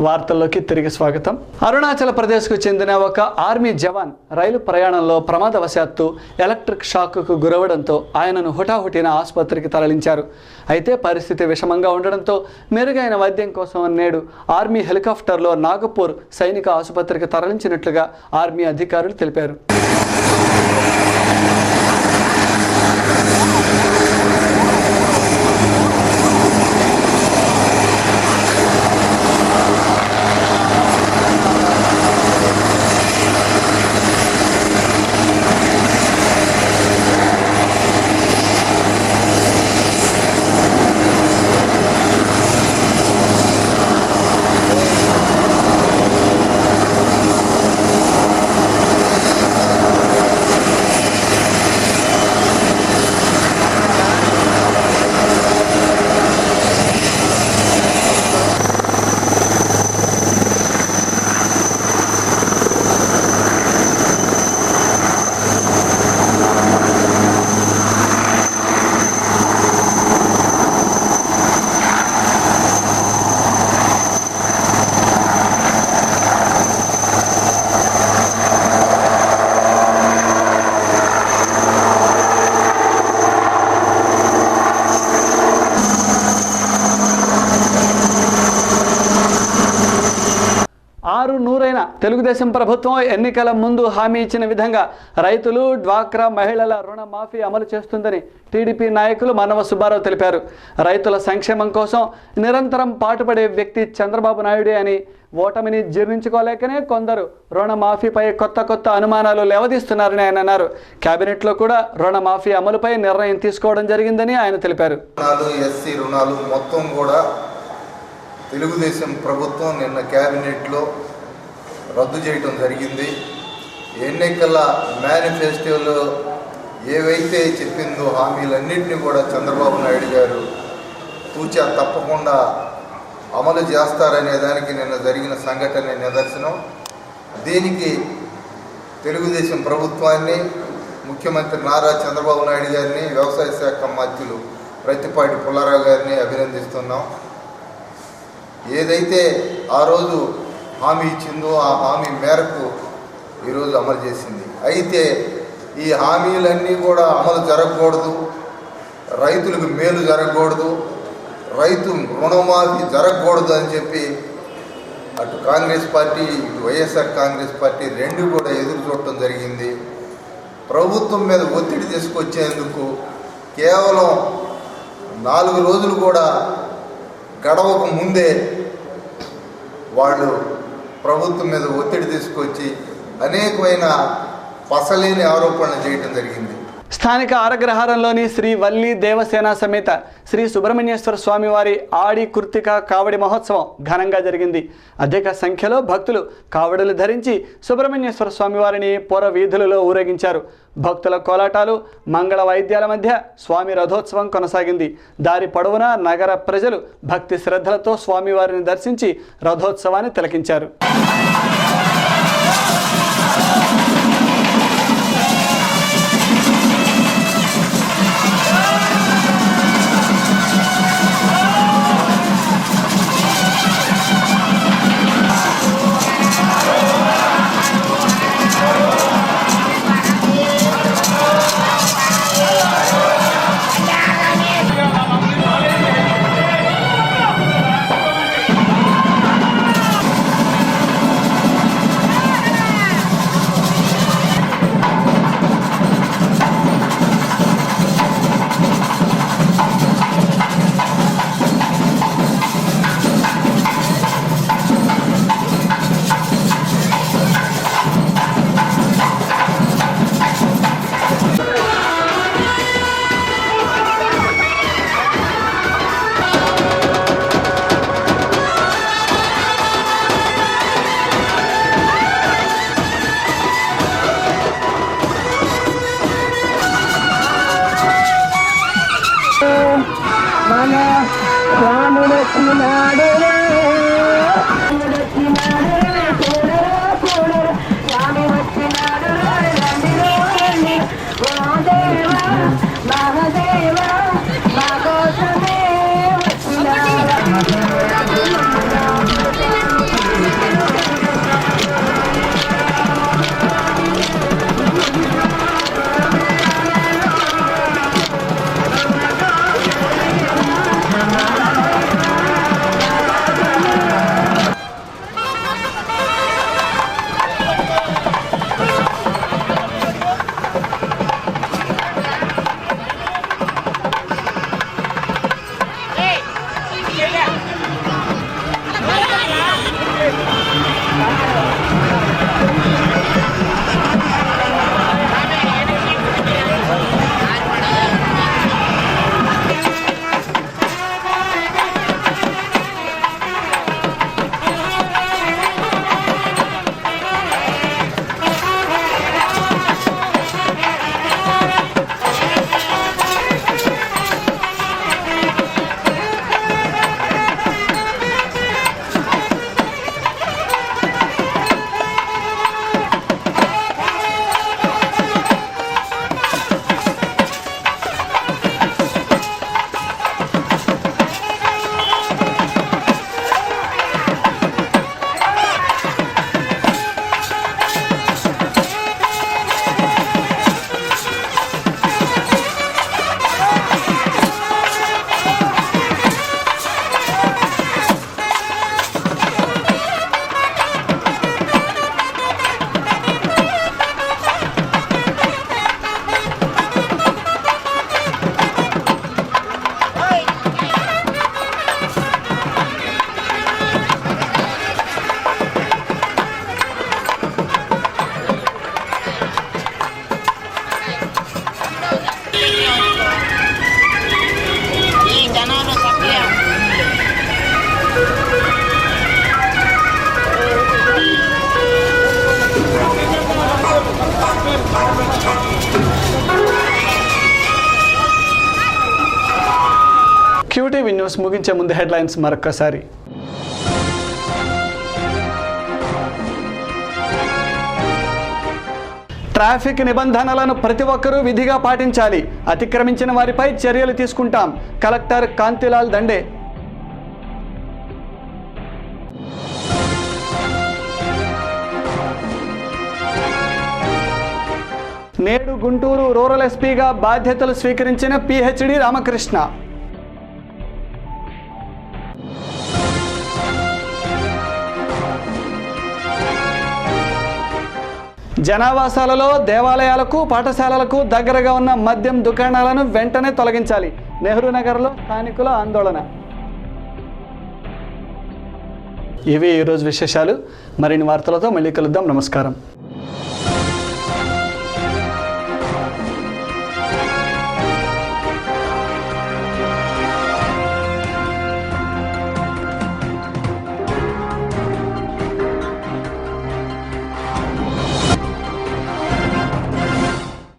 వార్తల్లోకి తిరిగి స్వాగతం. అరుణాచల్ ప్రదేశ్కు చెందిన ఒక ఆర్మీ జవాన్ రైలు ప్రయాణంలో ప్రమాదవశాత్తు ఎలక్ట్రిక్ షాక్కు గురవడంతో ఆయనను హుటాహుటిన ఆసుపత్రికి తరలించారు. అయితే పరిస్థితి విషమంగా ఉండడంతో మెరుగైన వైద్యం కోసం నేడు ఆర్మీ హెలికాప్టర్లో నాగపూర్ సైనిక ఆసుపత్రికి తరలించినట్లుగా ఆర్మీ అధికారులు తెలిపారు. నూరైన తెలుగుదేశం ప్రభుత్వం ఎన్నికల ముందు హామీ ఇచ్చిన విధంగా రైతులు, డ్వాక్రా మహిళల రుణమాఫీ అమలు చేస్తుందని టీడీపీ నాయకులు మనవ సుబ్బారావు తెలిపారు. రైతుల సంక్షేమం కోసం నిరంతరం పాటుపడే వ్యక్తి చంద్రబాబు నాయుడే అని, ఓటమిని జీర్ణించుకోలేకనే కొందరు రుణమాఫీపై కొత్త అనుమానాలు లేవదీస్తున్నారని ఆయన అన్నారు. కేబినెట్లో కూడా రుణమాఫీ అమలుపై నిర్ణయం తీసుకోవడం జరిగిందని ఆయన తెలిపారు. ఎస్సీ రుణాలు మొత్తం కూడా తెలుగుదేశం ప్రభుత్వం నిన్న కేబినెట్లో రద్దు చేయడం జరిగింది. ఎన్నికల మేనిఫెస్టోలో ఏవైతే చెప్పిందో హామీలన్నింటినీ కూడా చంద్రబాబు నాయుడు గారు తూచా తప్పకుండా అమలు చేస్తారనే దానికి నిన్న జరిగిన సంఘటన నిదర్శనం. దీనికి తెలుగుదేశం ప్రభుత్వాన్ని, ముఖ్యమంత్రి నారా చంద్రబాబు నాయుడు గారిని, వ్యవసాయ శాఖ మంత్రులు ప్రత్తిపాటి పుల్లారావు గారిని అభినందిస్తున్నాం. ఏదైతే ఆ రోజు హామీ ఇచ్చిందో ఆ హామీ మేరకు ఈరోజు అమలు చేసింది. అయితే ఈ హామీలన్నీ కూడా అమలు జరగకూడదు, రైతులకు మేలు జరగకూడదు, రైతు రుణమాఫీ జరగకూడదు అని చెప్పి అటు కాంగ్రెస్ పార్టీ, ఇటు వైఎస్ఆర్ కాంగ్రెస్ పార్టీ రెండు కూడా ఎదురు చూడటం జరిగింది. ప్రభుత్వం మీద ఒత్తిడి తీసుకొచ్చేందుకు కేవలం 4 రోజులు కూడా గడవక ముందే వాళ్ళు ప్రభుత్వం మీద ఒత్తిడి తీసుకొచ్చి అనేకమైన పసలేని ఆరోపణలు చేయడం జరిగింది. స్థానిక ఆరగ్రహారంలోని శ్రీ వల్లి దేవసేన సమేత శ్రీ సుబ్రహ్మణ్యేశ్వర స్వామివారి ఆడి కృత్తిక కావడి మహోత్సవం ఘనంగా జరిగింది. అధిక సంఖ్యలో భక్తులు కావడులు ధరించి సుబ్రహ్మణ్యేశ్వర స్వామివారిని పుర వీధులలో ఊరేగించారు. భక్తుల కోలాటాలు, మంగళ వాయిద్యాల మధ్య స్వామి రథోత్సవం కొనసాగింది. దారి పొడవునా నగర ప్రజలు భక్తి శ్రద్ధలతో స్వామివారిని దర్శించి రథోత్సవాన్ని తిలకించారు. న్యూస్ ముగించే ముందు హెడ్లైన్స్ మరొక్కసారి. ట్రాఫిక్ నిబంధనలను ప్రతి ఒక్కరూ విధిగా పాటించాలి. అతిక్రమించిన వారిపై చర్యలు తీసుకుంటాం. కలెక్టర్ కాంతిలాల్ దండే. నేడు గుంటూరు రూరల్ ఎస్పీగా బాధ్యతలు స్వీకరించిన పిహెచ్డి రామకృష్ణ. జనావాసాలలో, దేవాలయాలకు, పాఠశాలలకు దగ్గరగా ఉన్న మద్యం దుకాణాలను వెంటనే తొలగించాలి. నెహ్రూ నగర్లో స్థానికుల ఆందోళన. ఇవి ఈరోజు విశేషాలు. మరిన్ని వార్తలతో మళ్ళీ కలుద్దాం. నమస్కారం.